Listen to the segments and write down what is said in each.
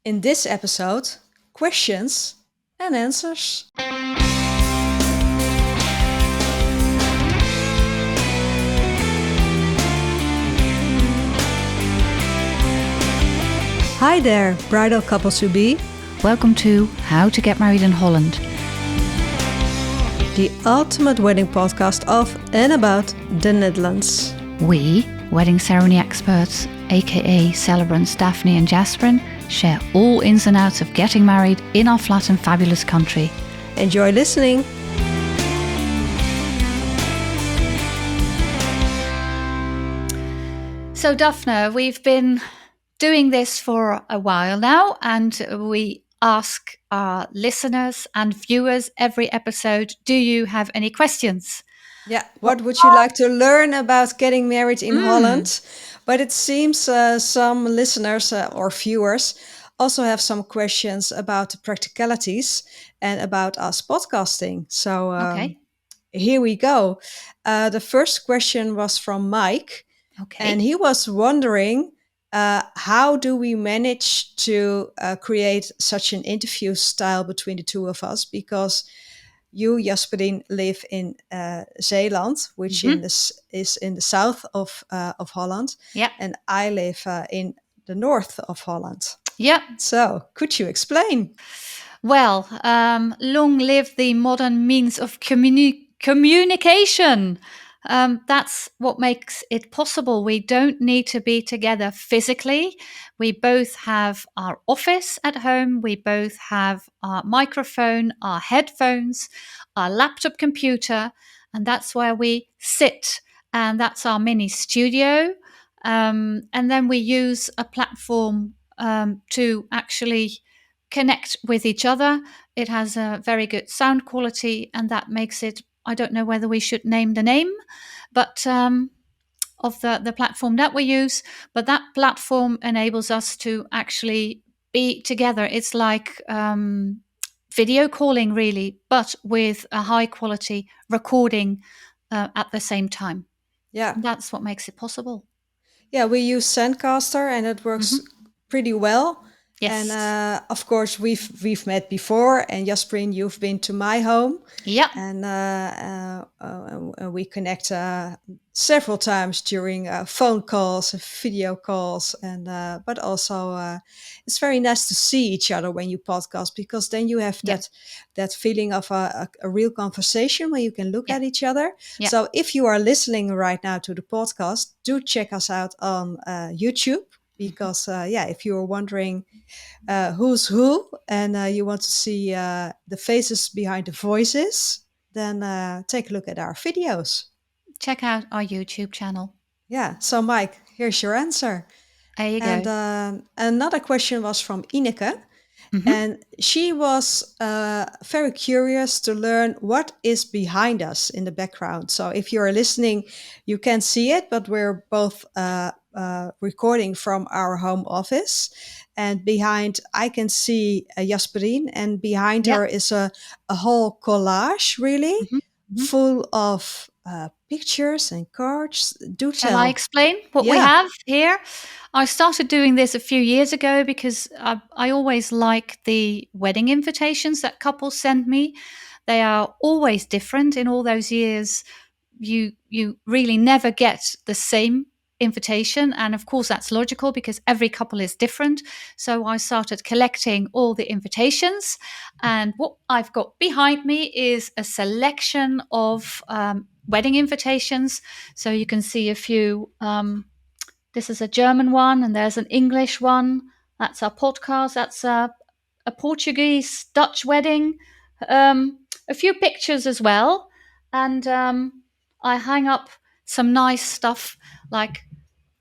In this episode, questions and answers. Hi there, bridal couples to be. Welcome to How to Get Married in Holland. The ultimate wedding podcast of and about the Netherlands. We, wedding ceremony experts, aka celebrants Daphne and Jasperien, share all ins and outs of getting married in our flat and fabulous country. Enjoy listening. So Daphne, we've been doing this for a while now, and we ask our listeners and viewers every episode, do you have any questions? Yeah, what would you like to learn about getting married in Holland? But it seems some listeners or viewers also have some questions about the practicalities and about us podcasting. So Okay. here we go. The first question was from Mike. Okay. And he was wondering, how do we manage to create such an interview style between the two of us? Because you, Jasperien, live in Zeeland, which is in the south of Holland. Yeah. And I live in the north of Holland. Yeah. So could you explain? Well, long live the modern means of communication. That's what makes it possible. We don't need to be together physically. We both have our office at home. We both have our microphone, our headphones, our laptop computer, and that's where we sit. And that's our mini studio. And then we use a platform to actually connect with each other. It has a very good sound quality, and that makes it, I don't know whether we should name the name, but of the platform that we use. But that platform enables us to actually be together. It's like video calling, really, but with a high quality recording at the same time. Yeah. And that's what makes it possible. Yeah, we use Zencaster and it works pretty well. Yes. And of course, we've met before. And Jasperien, you've been to my home. Yeah. And we connect several times during phone calls, and video calls, and but also it's very nice to see each other when you podcast, because then you have that feeling of a real conversation where you can look at each other. Yeah. So if you are listening right now to the podcast, do check us out on YouTube. Because, if you're wondering who's who and you want to see the faces behind the voices, then take a look at our videos. Check out our YouTube channel. Yeah. So, Mike, here's your answer. There you go. And another question was from Ineke. And she was very curious to learn what is behind us in the background. So if you're listening, you can't see it, but we're both recording from our home office. And behind, I can see Jasperien, and behind her is a whole collage, really, full of pictures and cards. Do tell. Shall I explain what we have here? I started doing this a few years ago because I always like the wedding invitations that couples send me. They are always different. In all those years, you really never get the same invitation. And of course, that's logical because every couple is different. So I started collecting all the invitations. And what I've got behind me is a selection of wedding invitations. So you can see a few. This is a German one, and there's an English one. That's our podcast. That's a Portuguese Dutch wedding. A few pictures as well. And I hang up some nice stuff like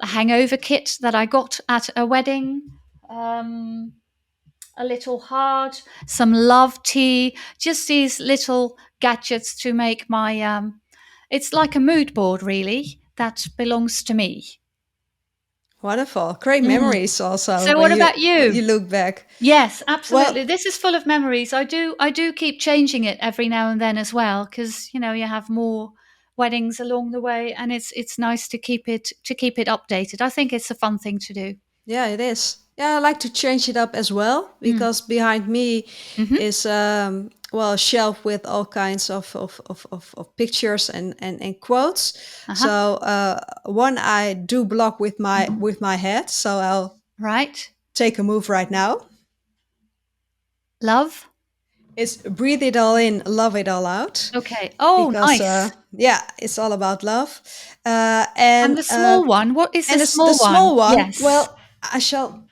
a hangover kit that I got at a wedding. A little heart, some love tea, just these little gadgets to make my, it's like a mood board, really, that belongs to me. Wonderful. Great memories also. So what about you? You look back. Yes, absolutely. Well, this is full of memories. I do keep changing it every now and then as well, because, you have more weddings along the way, and it's nice to keep it updated. I think it's a fun thing to do. Yeah, it is. Yeah, I like to change it up as well Mm. because behind me Mm-hmm. is well, a shelf with all kinds of pictures and quotes. Uh-huh. So one I do block with my head. So I'll Right. take a move right now. Love. It's breathe it all in, love it all out, Okay. Oh, because nice. yeah, it's all about love. And the small one. What is the And the small one? small one, Yes. well, I shall.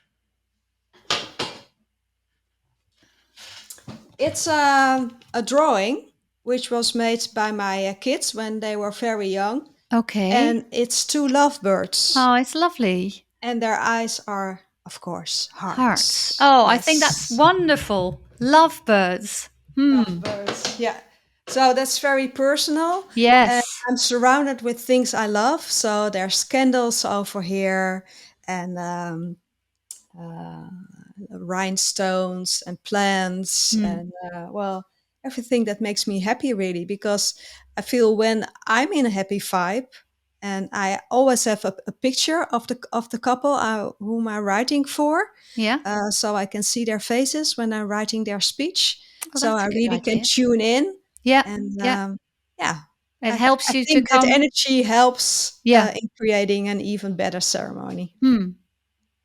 It's a drawing which was made by my kids when they were very young, Okay. and it's two lovebirds, Oh, it's lovely. and their eyes are, of course, Hearts. hearts. Oh, I think that's Yes, wonderful. Lovebirds. Hmm. lovebirds. Yeah. So that's very personal, and Yes. I'm surrounded with things I love. So there's candles over here, and uh, rhinestones and plants Hmm. and well, everything that makes me happy, really, because I feel when I'm in a happy vibe, and I always have a picture of the couple whom I'm writing for, Yeah. so I can see their faces when I'm writing their speech, Oh, so that's I a good really can idea. tune in. Yeah. And Yeah. yeah, It I helps you to think that come. energy helps Yeah. in creating an even better ceremony. Hmm.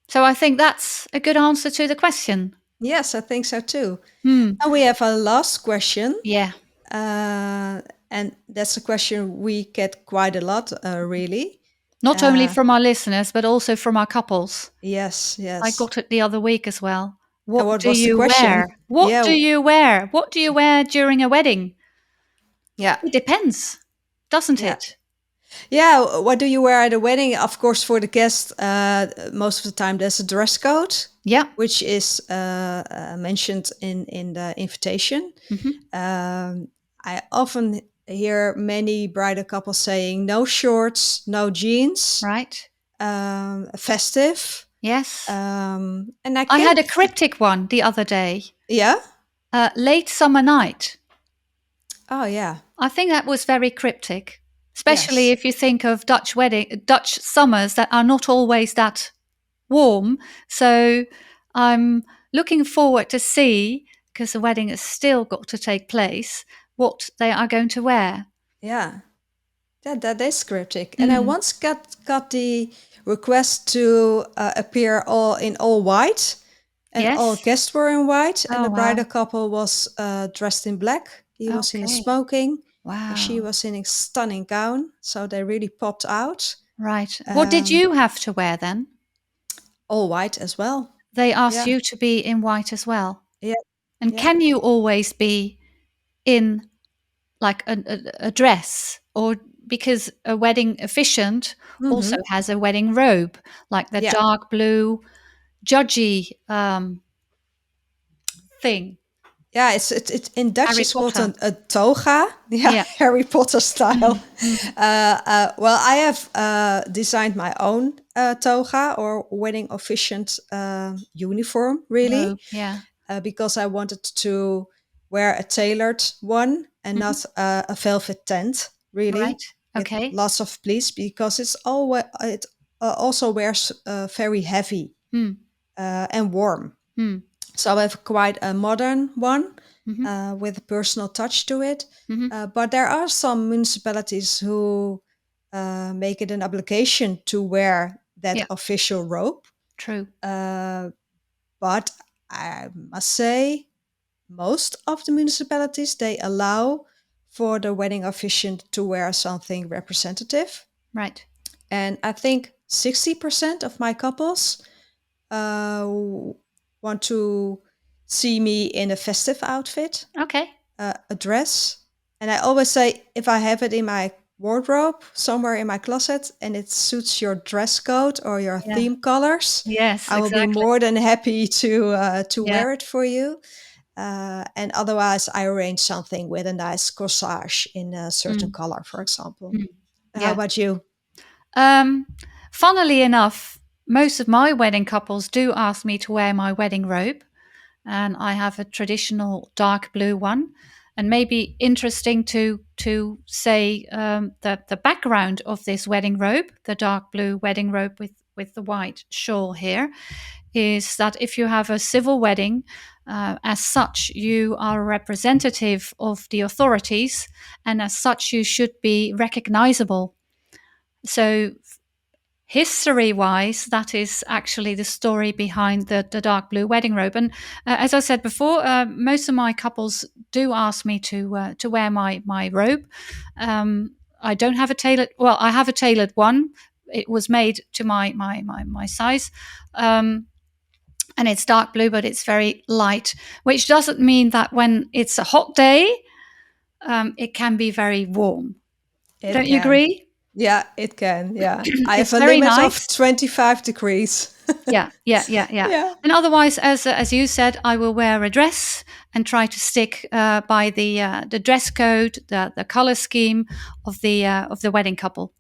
So I think that's a good answer to the question. Yes, I think so too. Hmm. And we have a last question, Yeah. uh, and that's a question we get quite a lot, really. Not only Uh, from our listeners, but also from our couples. yes, I yes. got it the other week as well. And What what do was the you question? wear? What Yeah, do you wear? What do you wear during a wedding? yeah, It depends, doesn't yeah. it? Yeah, what do you wear at a wedding? Of course, for the guest, most of the time there's a dress code, Yeah. which is mentioned in the invitation. Hmm. Um, I often hear many bridal couples saying no shorts, no jeans, Right. festive. Yes. And I I can, had a cryptic one the other day. yeah. Late summer night. Oh, yeah. I think that was very cryptic, especially Yes. if you think of Dutch summers that are not always that warm. So I'm looking forward to see, because the wedding has still got to take place, what they are going to wear. Yeah. That is cryptic. And I Mm. once got the request to appear all white, and all Yes. guests were in white, and Oh the bridal wow. couple was dressed in black. He was in a Okay. smoking, and she Wow. was in a stunning gown. So they really popped out. Right. What did Um, you have to wear then? all white as well. They asked Yeah. you to be in white as well. Yeah. And Yeah. can you always be in like a dress, or because a wedding officiant also Mm-hmm. has a wedding robe, like the Yeah. dark blue judgy thing, Yeah, it's in Dutch. Harry It's called Potter. a toga. Yeah, Yeah. Harry Potter style. Mm, mm. Well, I have designed my own toga, or wedding officiant uniform, really, Robe. Yeah. because I wanted to wear a tailored one and Hmm. not a velvet tent, Right. really, with Okay. lots of pleats, because it also wears very heavy Mm, and warm. mm, So I have quite a modern one hmm. with a personal touch to it. Hmm. But there are some municipalities who make it an obligation to wear that Yeah. official robe. True. Uh, but I must say, most of the municipalities, they allow for the wedding officiant to wear something representative. Right. And I think 60% of my couples uh, want to see me in a festive outfit, Okay. a dress. And I always say, if I have it in my wardrobe somewhere in my closet and it suits your dress code or your Yeah. theme colors, Yes. I will be Exactly. more than happy to Yeah. wear it for you. And otherwise, I arrange something with a nice corsage in a certain Mm, color, for example. mm. How Yeah. about you? Um, Funnily enough, most of my wedding couples do ask me to wear my wedding robe, and I have a traditional dark blue one. And maybe interesting to say that the background of this wedding robe, the dark blue wedding robe with with the white shawl here is that if you have a civil wedding, as such, you are a representative of the authorities, and as such, you should be recognizable. So history-wise, that is actually the story behind the dark blue wedding robe. And as I said before, most of my couples do ask me to wear my robe. I don't have a tailored. Well, I have a tailored one. It was made to my size, and it's dark blue, but it's very light, which doesn't mean that when it's a hot day, it can be very warm. Don't you agree? Yeah, it can. Yeah. I It's have a very limit nice. of 25 degrees. Yeah. And otherwise, as you said, I will wear a dress and try to stick by the dress code, the color scheme of the wedding couple.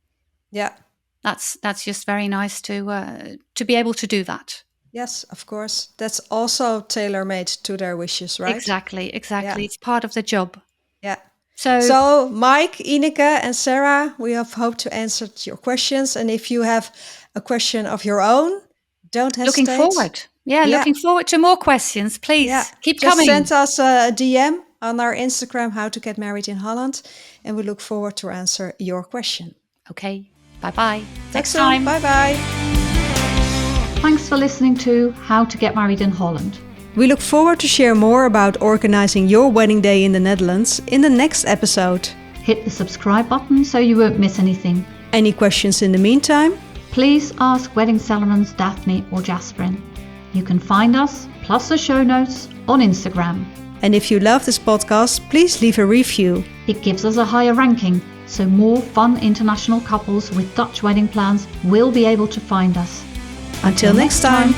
Yeah. That's just very nice to be able to do that. Yes, of course. That's also tailor-made to their wishes, right? Exactly. Yeah. It's part of the job. Yeah. So Mike, Ineke, and Sarah, we have hoped to answer your questions. And if you have a question of your own, don't hesitate. looking forward. Looking forward to more questions. Please keep Just coming. send us a DM on our Instagram, How to Get Married in Holland. And we look forward to answer your question. Okay. Bye-bye. Next soon. time. Bye-bye. Thanks for listening to How to Get Married in Holland. We look forward to share more about organizing your wedding day in the Netherlands in the next episode. Hit the subscribe button so you won't miss anything. Any questions in the meantime? Please ask wedding celebrants Daphne or Jasperien. You can find us, plus the show notes, on Instagram. And if you love this podcast, please leave a review. It gives us a higher ranking, so more fun international couples with Dutch wedding plans will be able to find us. Until next time.